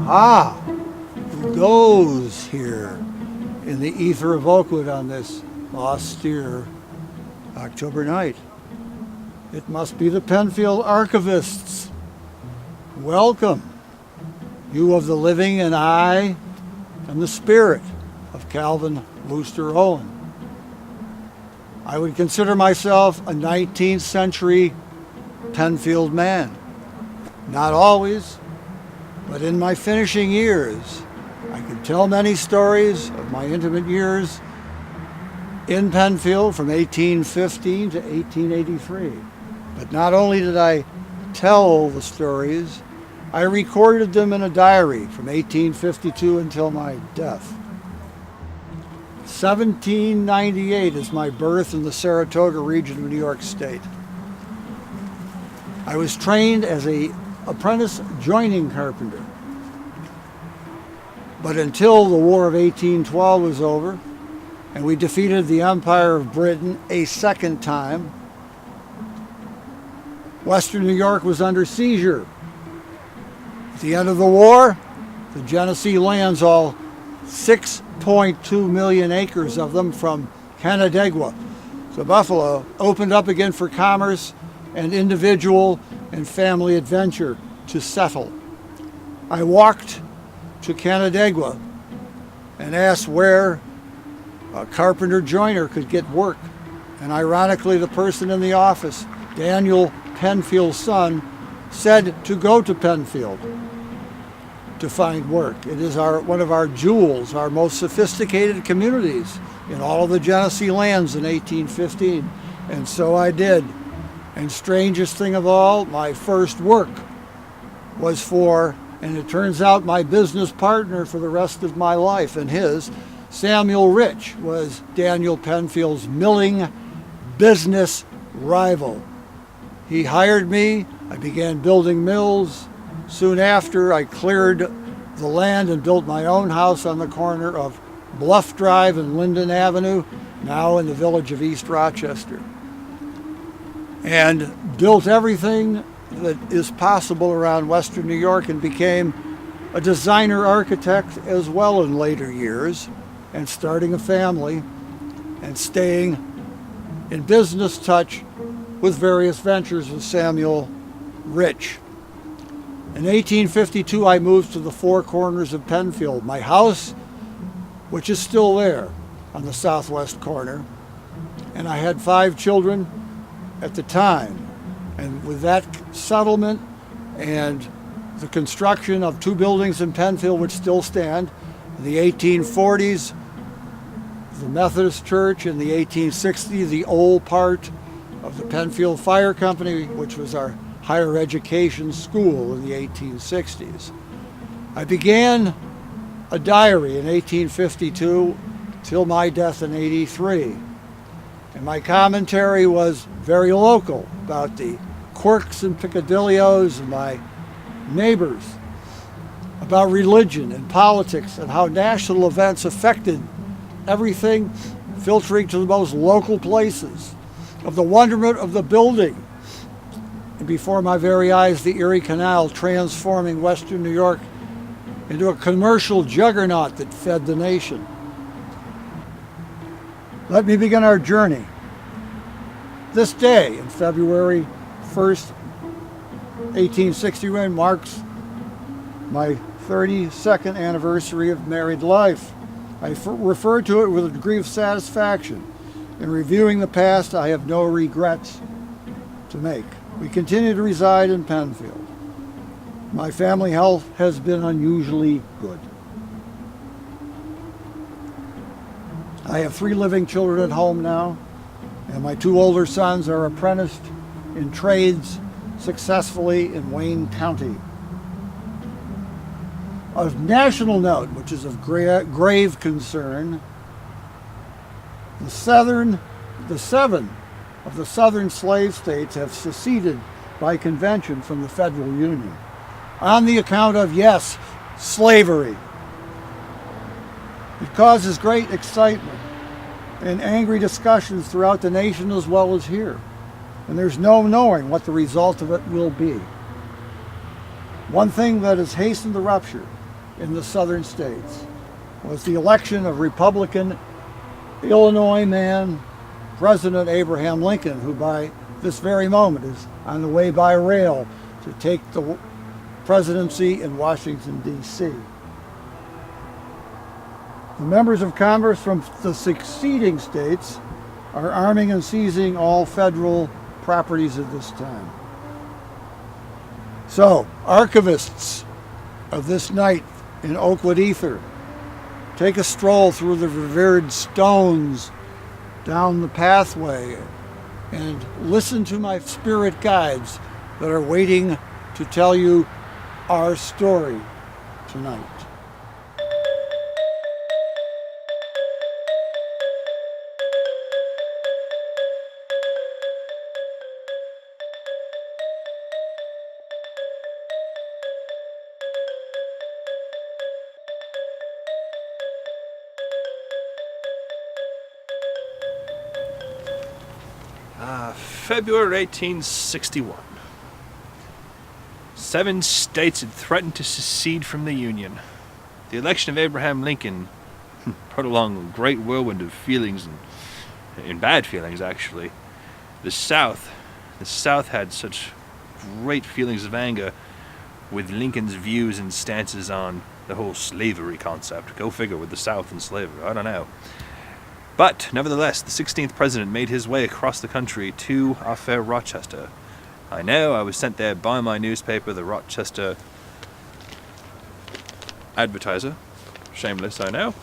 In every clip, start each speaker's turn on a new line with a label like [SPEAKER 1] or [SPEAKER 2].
[SPEAKER 1] Ah, who goes here in the ether of Oakwood on this austere October night? It must be the Penfield archivists. Welcome, you of the living and I and the spirit of Calvin Wooster Owen. I would consider myself a 19th century Penfield man. Not always, but in my finishing years, I could tell many stories of my intimate years in Penfield from 1815 to 1883. But not only did I tell the stories, I recorded them in a diary from 1852 until my death. 1798 is my birth in the Saratoga region of New York State. I was trained as an apprentice joining carpenter. But until the War of 1812 was over and we defeated the Empire of Britain a second time, Western New York was under seizure. At the end of the war, the Genesee lands, all 6.2 million acres of them from Canandaigua to Buffalo, opened up again for commerce and individual and family adventure to settle. I walked to Canandaigua and asked where a carpenter joiner could get work. And ironically, the person in the office, Daniel Penfield's son, said to go to Penfield to find work. It is one of our jewels, our most sophisticated communities in all of the Genesee lands in 1815. And so I did. And strangest thing of all, my first work was for, and it turns out my business partner for the rest of my life and his, Samuel Rich, was Daniel Penfield's milling business rival. He hired me, I began building mills. Soon after, I cleared the land and built my own house on the corner of Bluff Drive and Linden Avenue, now in the village of East Rochester. And built everything that is possible around Western New York and became a designer architect as well in later years, and starting a family and staying in business touch with various ventures with Samuel Rich. In 1852, I moved to the four corners of Penfield. My house, which is still there on the southwest corner, and I had 5 children at the time. And with that settlement and the construction of 2 buildings in Penfield which still stand, in the 1840s, the Methodist Church, in the 1860s, the old part of the Penfield Fire Company, which was our higher education school in the 1860s. I began a diary in 1852 till my death in 83. And my commentary was very local about the quirks and peccadilloes of my neighbors, about religion and politics and how national events affected everything, filtering to the most local places, of the wonderment of the building. And before my very eyes, the Erie Canal transforming Western New York into a commercial juggernaut that fed the nation. Let me begin our journey. This day, in February 1st, 1861, marks my 32nd anniversary of married life. I refer to it with a degree of satisfaction. In reviewing the past, I have no regrets to make. We continue to reside in Penfield. My family health has been unusually good. I have 3 living children at home now, and my 2 older sons are apprenticed in trades successfully in Wayne County. Of national note, which is of grave concern, the 7 of the southern slave states have seceded by convention from the federal union on the account of, yes, slavery. It causes great excitement and angry discussions throughout the nation as well as here. And there's no knowing what the result of it will be. One thing that has hastened the rupture in the southern states was the election of Republican Illinois man, President Abraham Lincoln, who by this very moment is on the way by rail to take the presidency in Washington, D.C. The members of Congress from the succeeding states are arming and seizing all federal properties at this time. So, archivists of this night in Oakwood ether, take a stroll through the revered stones down the pathway and listen to my spirit guides that are waiting to tell you our story tonight.
[SPEAKER 2] February 1861. 7 states had threatened to secede from the Union. The election of Abraham Lincoln brought along a great whirlwind of feelings, and bad feelings, actually. The South had such great feelings of anger with Lincoln's views and stances on the whole slavery concept. Go figure, with the South and slavery. I don't know. But, nevertheless, the 16th president made his way across the country to our fair Rochester. I know, I was sent there by my newspaper, the Rochester Advertiser. Shameless, I know.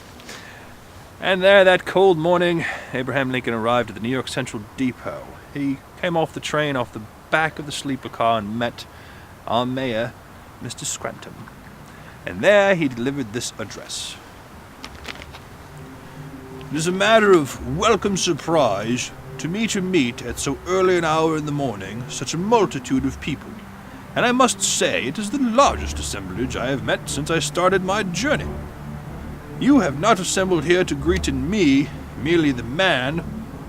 [SPEAKER 2] And there, that cold morning, Abraham Lincoln arrived at the New York Central Depot. He came off the train, off the back of the sleeper car, and met our mayor, Mr. Scranton. And there he delivered this address. It is a matter of welcome surprise to meet at so early an hour in the morning such a multitude of people, and I must say it is the largest assemblage I have met since I started my journey. You have not assembled here to greet in me, merely the man,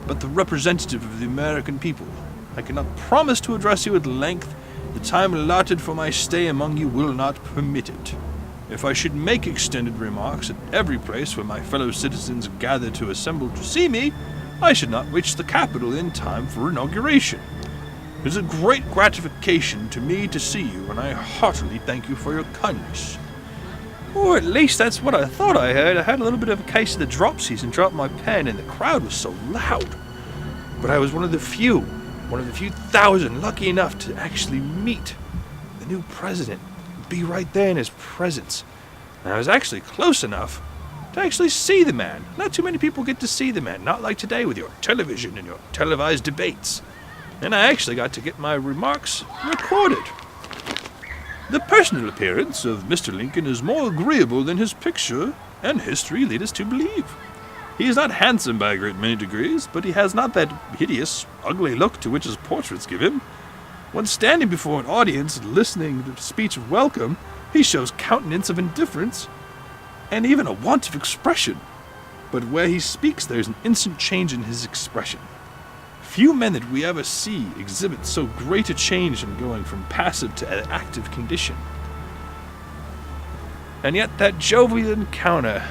[SPEAKER 2] but the representative of the American people. I cannot promise to address you at length. The time allotted for my stay among you will not permit it. If I should make extended remarks at every place where my fellow citizens gather to assemble to see me, I should not reach the capital in time for inauguration. It is a great gratification to me to see you, and I heartily thank you for your kindness. Or at least that's what I thought I heard. I had a little bit of a case of the dropsies and dropped my pen, and the crowd was so loud. But I was one of the few thousand lucky enough to actually meet the new president. Be right there in his presence. And I was actually close enough to actually see the man. Not too many people get to see the man, not like today with your television and your televised debates. And I actually got to get my remarks recorded. The personal appearance of Mr. Lincoln is more agreeable than his picture and history lead us to believe. He is not handsome by a great many degrees, but he has not that hideous, ugly look to which his portraits give him. When standing before an audience and listening to a speech of welcome, he shows countenance of indifference and even a want of expression. But where he speaks, there is an instant change in his expression. Few men that we ever see exhibit so great a change in going from passive to an active condition. And yet that jovial encounter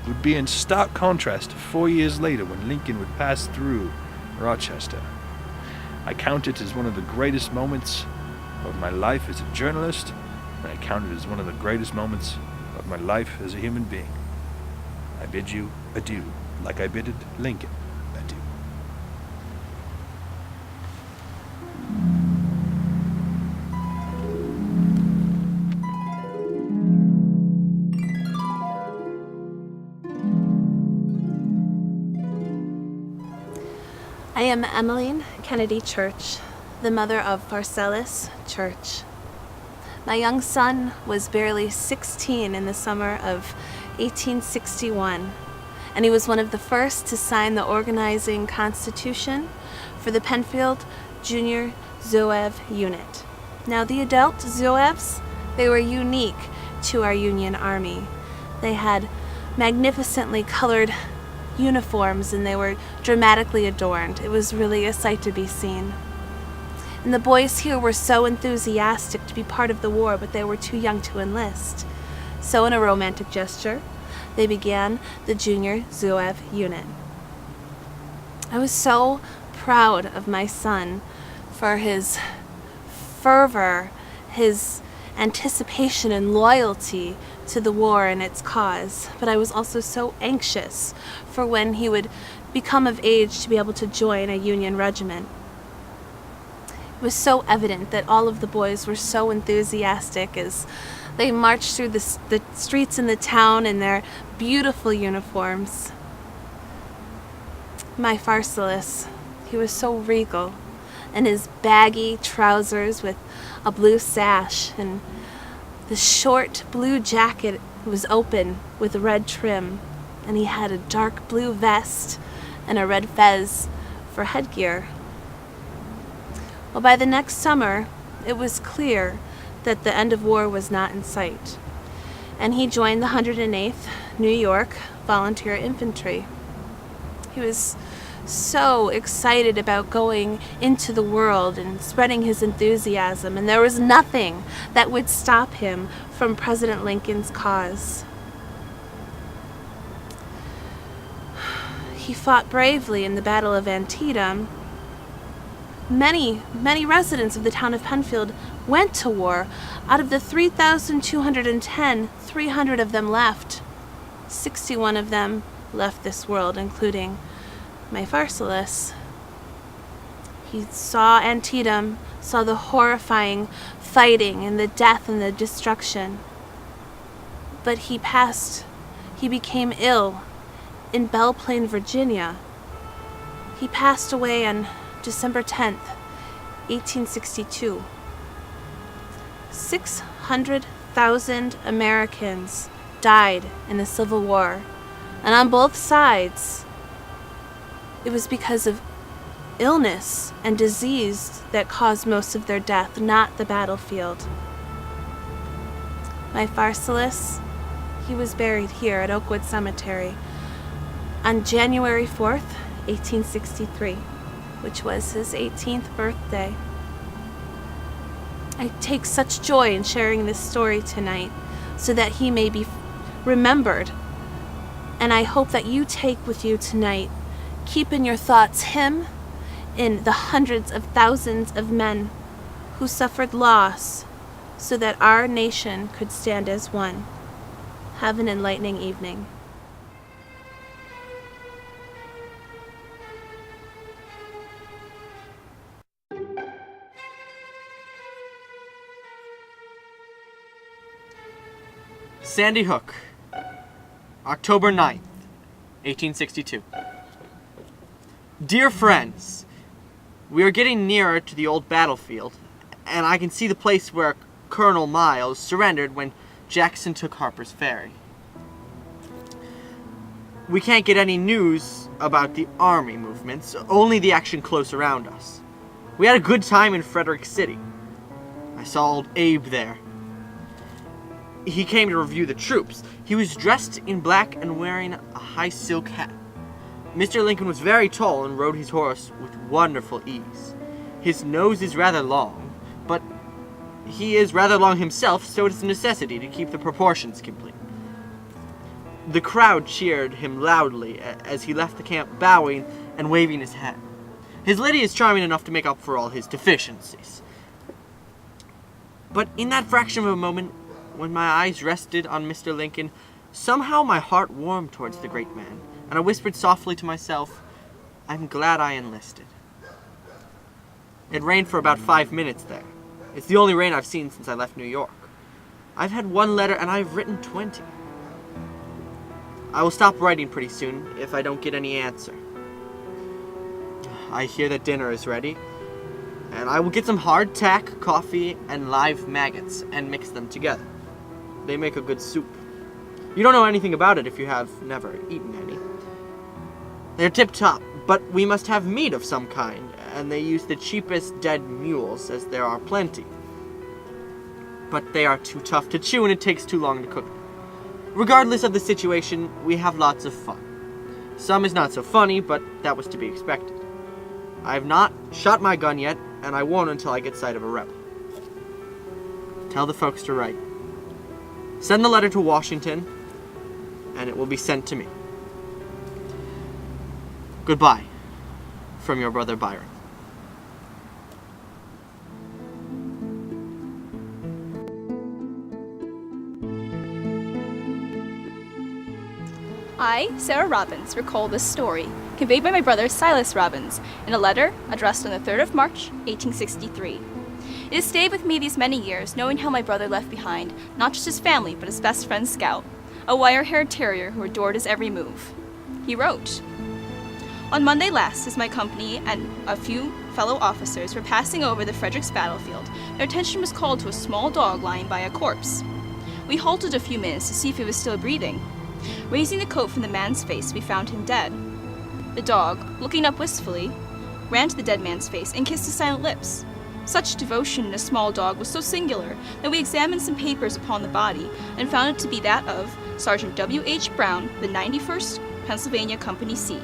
[SPEAKER 2] would be in stark contrast to 4 years later when Lincoln would pass through Rochester. I count it as one of the greatest moments of my life as a journalist, and I count it as one of the greatest moments of my life as a human being. I bid you adieu, like I bidded Lincoln adieu.
[SPEAKER 3] I am Emeline Kennedy Church, the mother of Pharcellus Church. My young son was barely 16 in the summer of 1861, and he was one of the first to sign the organizing constitution for the Penfield Junior Zouave Unit. Now, the adult Zouaves, they were unique to our Union Army. They had magnificently colored uniforms, and they were dramatically adorned. It was really a sight to be seen. And the boys here were so enthusiastic to be part of the war, but they were too young to enlist. So in a romantic gesture, they began the Junior Zouave unit. I was so proud of my son for his fervor, his anticipation and loyalty to the war and its cause, but I was also so anxious for when he would become of age to be able to join a Union regiment. It was so evident that all of the boys were so enthusiastic as they marched through the streets in the town in their beautiful uniforms. My Pharsalus, he was so regal, and his baggy trousers with a blue sash, and the short blue jacket was open with a red trim, and he had a dark blue vest and a red fez for headgear. Well, by the next summer, it was clear that the end of war was not in sight, and he joined the 108th New York Volunteer Infantry. He was so excited about going into the world and spreading his enthusiasm, and there was nothing that would stop him from President Lincoln's cause. He fought bravely in the Battle of Antietam. Many residents of the town of Penfield went to war. Out of the 3,210, 300 of them left. 61 of them left this world, including my Pharsalus. He saw Antietam, saw the horrifying fighting and the death and the destruction. But he became ill in Belle Plaine, Virginia. He passed away on December 10th, 1862. 600,000 Americans died in the Civil War, and on both sides, it was because of illness and disease that caused most of their death, not the battlefield. My Pharsalus, he was buried here at Oakwood Cemetery on January 4th, 1863, which was his 18th birthday. I take such joy in sharing this story tonight so that he may be remembered, and I hope that you take with you tonight, keep in your thoughts him in the hundreds of thousands of men who suffered loss so that our nation could stand as one. Have an enlightening evening.
[SPEAKER 4] Sandy Hook, October 9th, 1862. Dear friends, we are getting nearer to the old battlefield, and I can see the place where Colonel Miles surrendered when Jackson took Harper's Ferry. We can't get any news about the army movements, only the action close around us. We had a good time in Frederick City. I saw old Abe there. He came to review the troops. He was dressed in black and wearing a high silk hat. Mr. Lincoln was very tall and rode his horse with wonderful ease. His nose is rather long, but he is rather long himself, so it is a necessity to keep the proportions complete. The crowd cheered him loudly as he left the camp, bowing and waving his hat. His lady is charming enough to make up for all his deficiencies. But in that fraction of a moment, when my eyes rested on Mr. Lincoln, somehow my heart warmed towards the great man, and I whispered softly to myself, I'm glad I enlisted. It rained for about 5 minutes there. It's the only rain I've seen since I left New York. I've had 1 letter and I've written 20. I will stop writing pretty soon if I don't get any answer. I hear that dinner is ready, and I will get some hardtack, coffee, and live maggots and mix them together. They make a good soup. You don't know anything about it if you have never eaten any. They're tip-top, but we must have meat of some kind, and they use the cheapest dead mules, as there are plenty. But they are too tough to chew, and it takes too long to cook. Regardless of the situation, we have lots of fun. Some is not so funny, but that was to be expected. I have not shot my gun yet, and I won't until I get sight of a rebel. Tell the folks to write. Send the letter to Washington, and it will be sent to me. Goodbye, from your brother Byron.
[SPEAKER 5] I, Sara Robbins, recall this story, conveyed by my brother Silas Robbins, in a letter addressed on the 3rd of March, 1863. It has stayed with me these many years, knowing how my brother left behind not just his family, but his best friend Scout, a wire-haired terrier who adored his every move. He wrote, "On Monday last, as my company and a few fellow officers were passing over the Fredericks battlefield, their attention was called to a small dog lying by a corpse. We halted a few minutes to see if he was still breathing. Raising the coat from the man's face, we found him dead. The dog, looking up wistfully, ran to the dead man's face and kissed his silent lips. Such devotion in a small dog was so singular that we examined some papers upon the body and found it to be that of Sergeant W.H. Brown, the 91st Pennsylvania Company C.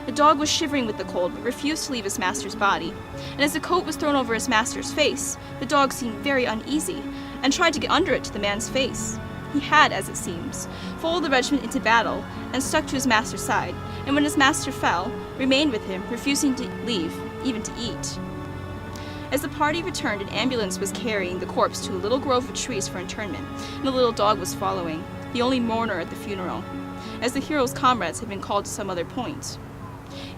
[SPEAKER 5] The dog was shivering with the cold but refused to leave his master's body, and as the coat was thrown over his master's face, the dog seemed very uneasy and tried to get under it to the man's face. He had, as it seems, followed the regiment into battle and stuck to his master's side, and when his master fell, remained with him, refusing to leave, even to eat. As the party returned, an ambulance was carrying the corpse to a little grove of trees for interment, and the little dog was following, the only mourner at the funeral, as the hero's comrades had been called to some other point.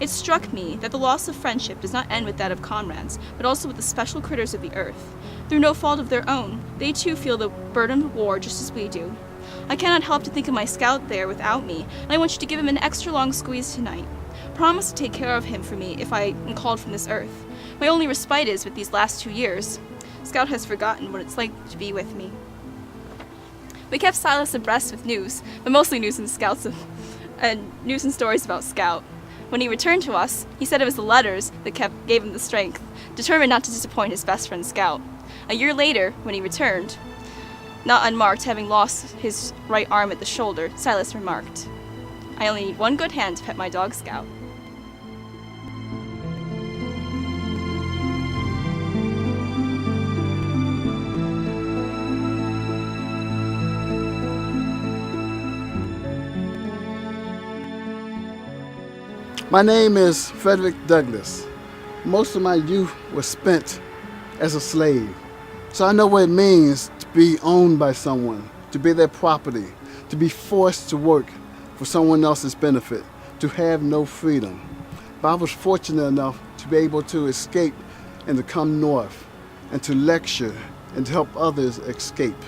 [SPEAKER 5] It struck me that the loss of friendship does not end with that of comrades, but also with the special critters of the earth. Through no fault of their own, they too feel the burden of war just as we do. I cannot help to think of my Scout there without me, and I want you to give him an extra long squeeze tonight. Promise to take care of him for me if I am called from this earth. My only respite is with these last 2 years. Scout has forgotten what it's like to be with me." We kept Silas abreast with news, but mostly news and Scouts and news and stories about Scout. When he returned to us, he said it was the letters that gave him the strength, determined not to disappoint his best friend Scout. A year later, when he returned, not unmarked, having lost his right arm at the shoulder, Silas remarked, "I only need one good hand to pet my dog Scout."
[SPEAKER 1] My name is Frederick Douglas. Most of my youth was spent as a slave. So I know what it means to be owned by someone, to be their property, to be forced to work for someone else's benefit, to have no freedom. But I was fortunate enough to be able to escape and to come north and to lecture and to help others escape.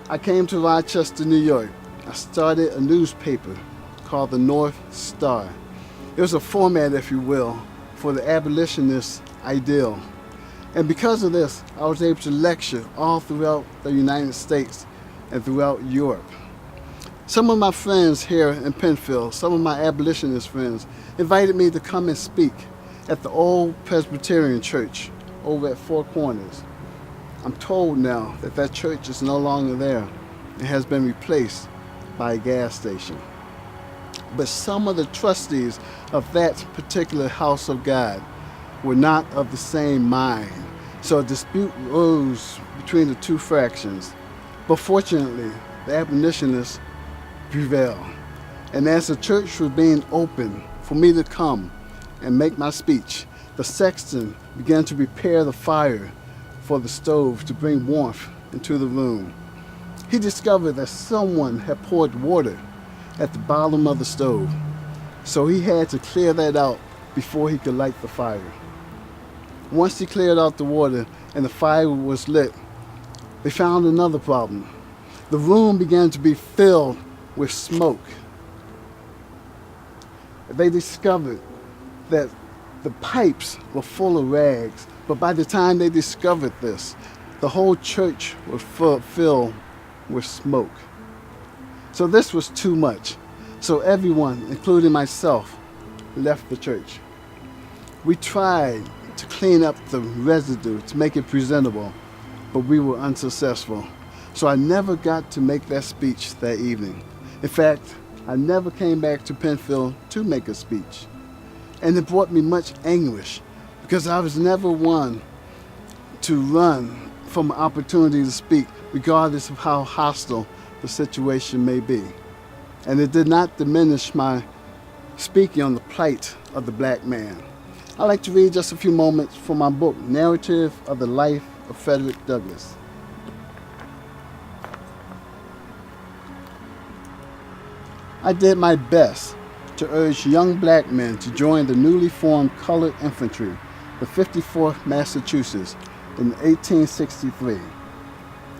[SPEAKER 1] I came to Rochester, New York. I started a newspaper called the North Star. It was a format, if you will, for the abolitionist ideal. And because of this, I was able to lecture all throughout the United States and throughout Europe. Some of my friends here in Penfield, some of my abolitionist friends, invited me to come and speak at the old Presbyterian church over at Four Corners. I'm told now that that church is no longer there and has been replaced by a gas station. But some of the trustees of that particular house of God were not of the same mind. So a dispute rose between the two fractions. But fortunately, the abolitionists prevailed. And as the church was being opened for me to come and make my speech, the sexton began to prepare the fire for the stove to bring warmth into the room. He discovered that someone had poured water at the bottom of the stove, so he had to clear that out before he could light the fire. Once he cleared out the water and the fire was lit, they found another problem. The room began to be filled with smoke. They discovered that the pipes were full of rags, but by the time they discovered this, the whole church was filled with smoke. So this was too much. So everyone, including myself, left the church. We tried to clean up the residue to make it presentable, but we were unsuccessful. So I never got to make that speech that evening. In fact, I never came back to Penfield to make a speech. And it brought me much anguish because I was never one to run from an opportunity to speak,
[SPEAKER 6] regardless of how hostile the situation may be. And it did not diminish my speaking on the plight of the black man. I'd like to read just a few moments from my book, Narrative of the Life of Frederick Douglass. I did my best to urge young black men to join the newly formed Colored Infantry, the 54th Massachusetts, in 1863.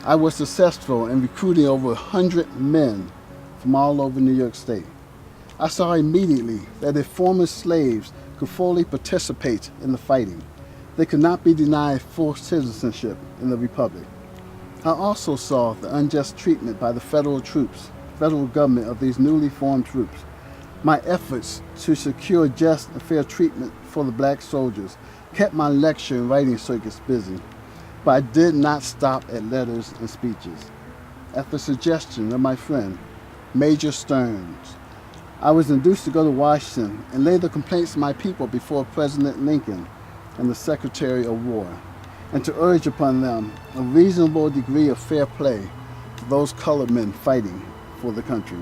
[SPEAKER 6] I was successful in recruiting over 100 men from all over New York State. I saw immediately that if former slaves could fully participate in the fighting, they could not be denied full citizenship in the Republic. I also saw the unjust treatment by the federal government of these newly formed troops. My efforts to secure just and fair treatment for the black soldiers kept my lecture and writing circuits busy, but I did not stop at letters and speeches. At the suggestion of my friend, Major Stearns, I was induced to go to Washington and lay the complaints of my people before President Lincoln and the Secretary of War, and to urge upon them a reasonable degree of fair play for those colored men fighting for the country.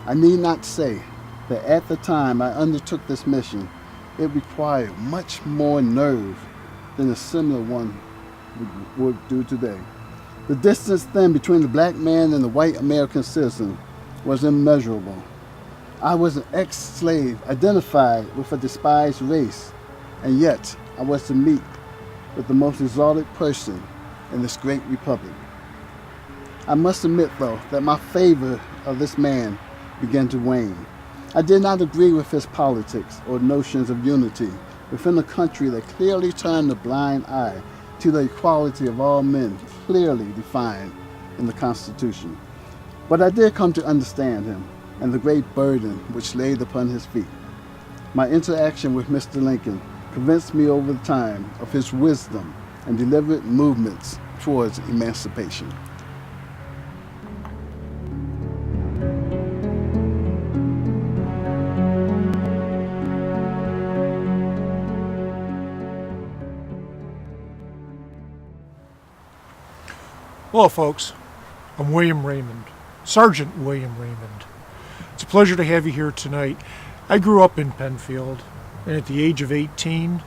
[SPEAKER 6] I need not say that at the time I undertook this mission, it required much more nerve than a similar one would do today. The distance then between the black man and the white American citizen was immeasurable. I was an ex-slave identified with a despised race, and yet I was to meet with the most exalted person in this great republic. I must admit, though, that my favor of this man began to wane. I did not agree with his politics or notions of unity within a country that clearly turned a blind eye to the equality of all men clearly defined in the Constitution. But I did come to understand him and the great burden which laid upon his feet. My interaction with Mr. Lincoln convinced me over the time of his wisdom and deliberate movements towards emancipation.
[SPEAKER 7] Hello, folks. I'm William Raymond, Sergeant William Raymond. It's a pleasure to have you here tonight. I grew up in Penfield, and at the age of 18,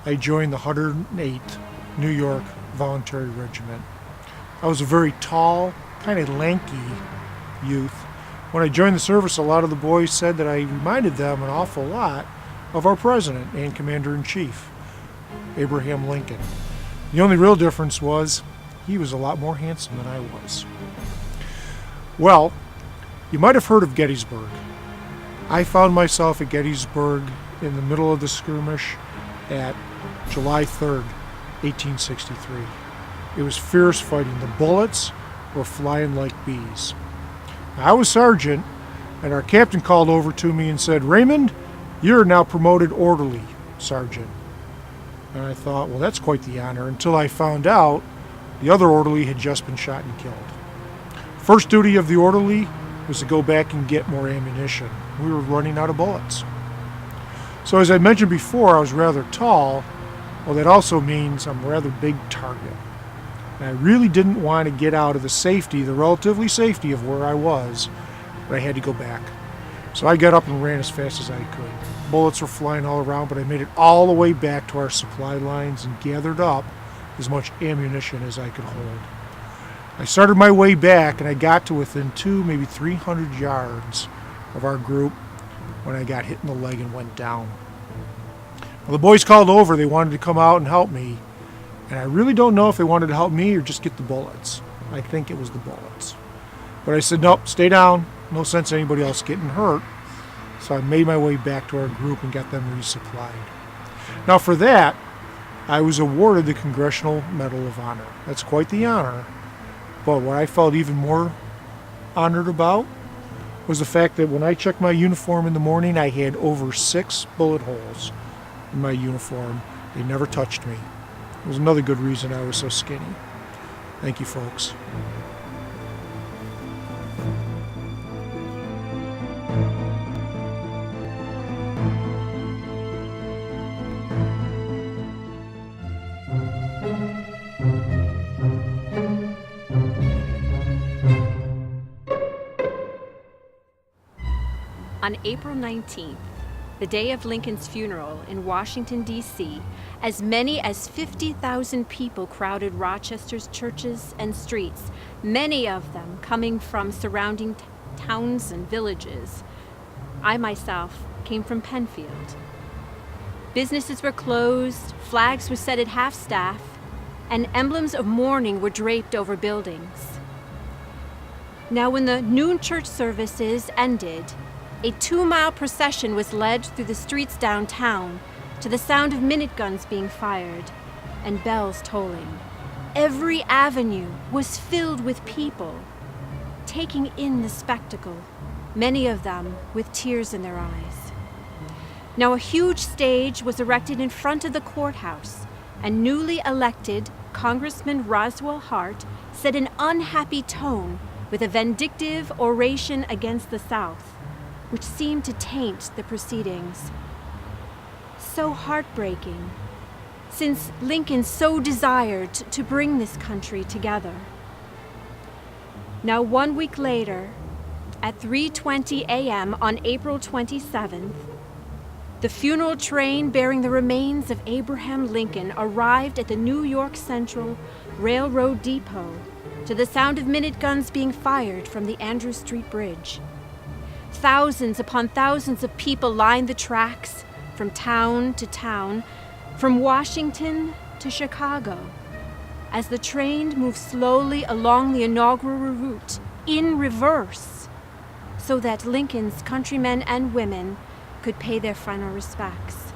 [SPEAKER 7] I joined the 108th New York Voluntary Regiment. I was a very tall, kind of lanky youth. When I joined the service, a lot of the boys said that I reminded them an awful lot of our President and Commander-in-Chief, Abraham Lincoln. The only real difference was he was a lot more handsome than I was. Well, you might have heard of Gettysburg. I found myself at Gettysburg in the middle of the skirmish at July 3rd, 1863. It was fierce fighting. The bullets were flying like bees. I was sergeant, and our captain called over to me and said, "Raymond, you're now promoted orderly sergeant." And I thought, well, that's quite the honor, until I found out the other orderly had just been shot and killed. First duty of the orderly was to go back and get more ammunition. We were running out of bullets. So as I mentioned before, I was rather tall. Well, that also means I'm a rather big target. And I really didn't want to get out of the relatively safety of where I was, but I had to go back. So I got up and ran as fast as I could. Bullets were flying all around, but I made it all the way back to our supply lines and gathered up as much ammunition as I could hold. I started my way back, and I got to within 200, maybe 300 yards of our group when I got hit in the leg and went down. Well, the boys called over. They wanted to come out and help me, and I really don't know if they wanted to help me or just get the bullets. I think it was the bullets. But I said, nope, stay down. No sense in anybody else getting hurt. So I made my way back to our group and got them resupplied. Now for that, I was awarded the Congressional Medal of Honor. That's quite the honor. But what I felt even more honored about was the fact that when I checked my uniform in the morning, I had over 6 bullet holes in my uniform. They never touched me. It was another good reason I was so skinny. Thank you, folks.
[SPEAKER 8] On April 19th, the day of Lincoln's funeral in Washington, D.C., as many as 50,000 people crowded Rochester's churches and streets, many of them coming from surrounding towns and villages. I myself came from Penfield. Businesses were closed, flags were set at half-staff, and emblems of mourning were draped over buildings. Now, when the noon church services ended, a 2-mile procession was led through the streets downtown to the sound of minute guns being fired and bells tolling. Every avenue was filled with people, taking in the spectacle, many of them with tears in their eyes. Now, a huge stage was erected in front of the courthouse, and newly elected Congressman Roswell Hart set an unhappy tone with a vindictive oration against the South, which seemed to taint the proceedings. So heartbreaking, since Lincoln so desired to bring this country together. Now, 1 week later, at 3:20 a.m. on April 27th, the funeral train bearing the remains of Abraham Lincoln arrived at the New York Central Railroad Depot to the sound of minute guns being fired from the Andrew Street Bridge. Thousands upon thousands of people lined the tracks from town to town, from Washington to Chicago, as the train moved slowly along the inaugural route in reverse, so that Lincoln's countrymen and women could pay their final respects.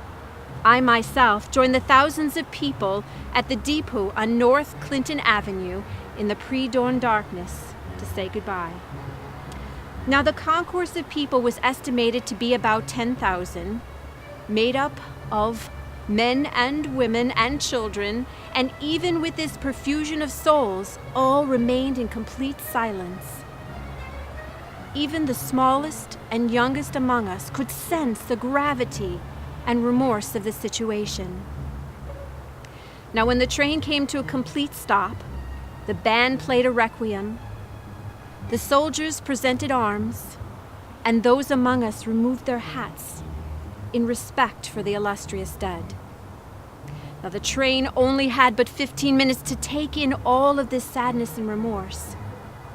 [SPEAKER 8] I myself joined the thousands of people at the depot on North Clinton Avenue in the pre-dawn darkness to say goodbye. Now, the concourse of people was estimated to be about 10,000, made up of men and women and children, and even with this profusion of souls, all remained in complete silence. Even the smallest and youngest among us could sense the gravity and remorse of the situation. Now, when the train came to a complete stop, the band played a requiem, the soldiers presented arms, and those among us removed their hats in respect for the illustrious dead. Now, the train only had but 15 minutes to take in all of this sadness and remorse,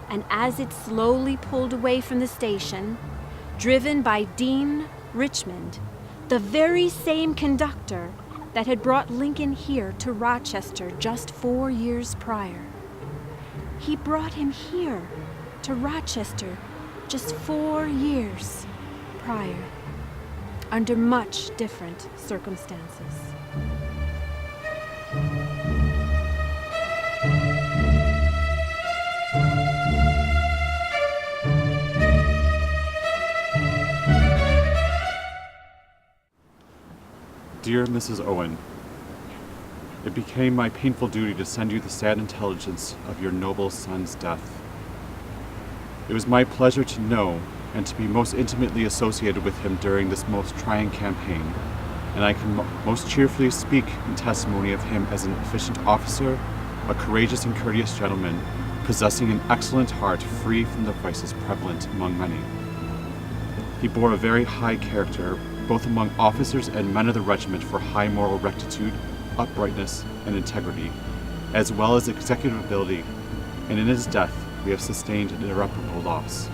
[SPEAKER 8] and as it slowly pulled away from the station, driven by Dean Richmond, the very same conductor that had brought Lincoln here to Rochester just 4 years prior. He brought him here to Rochester just 4 years prior, under much different circumstances.
[SPEAKER 9] Dear Mrs. Owen, it became my painful duty to send you the sad intelligence of your noble son's death. It was my pleasure to know and to be most intimately associated with him during this most trying campaign, and I can most cheerfully speak in testimony of him as an efficient officer, a courageous and courteous gentleman, possessing an excellent heart free from the vices prevalent among many. He bore a very high character, both among officers and men of the regiment, for high moral rectitude, uprightness, and integrity, as well as executive ability, and in his death we have sustained an irreparable loss.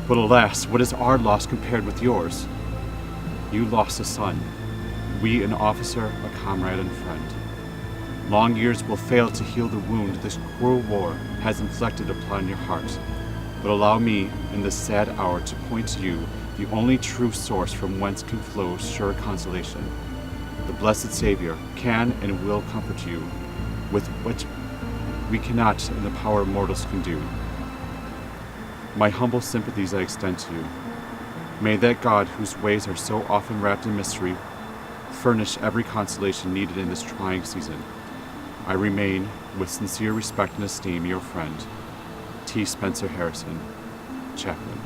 [SPEAKER 9] But alas, what is our loss compared with yours? You lost a son, we an officer, a comrade, and friend. Long years will fail to heal the wound this cruel war has inflicted upon your heart, but allow me in this sad hour to point to you the only true source from whence can flow sure consolation. The blessed Savior can and will comfort you with what we cannot in the power mortals can do. My humble sympathies I extend to you. May that God, whose ways are so often wrapped in mystery, furnish every consolation needed in this trying season. I remain, with sincere respect and esteem, your friend, T. Spencer Harrison, Chaplin.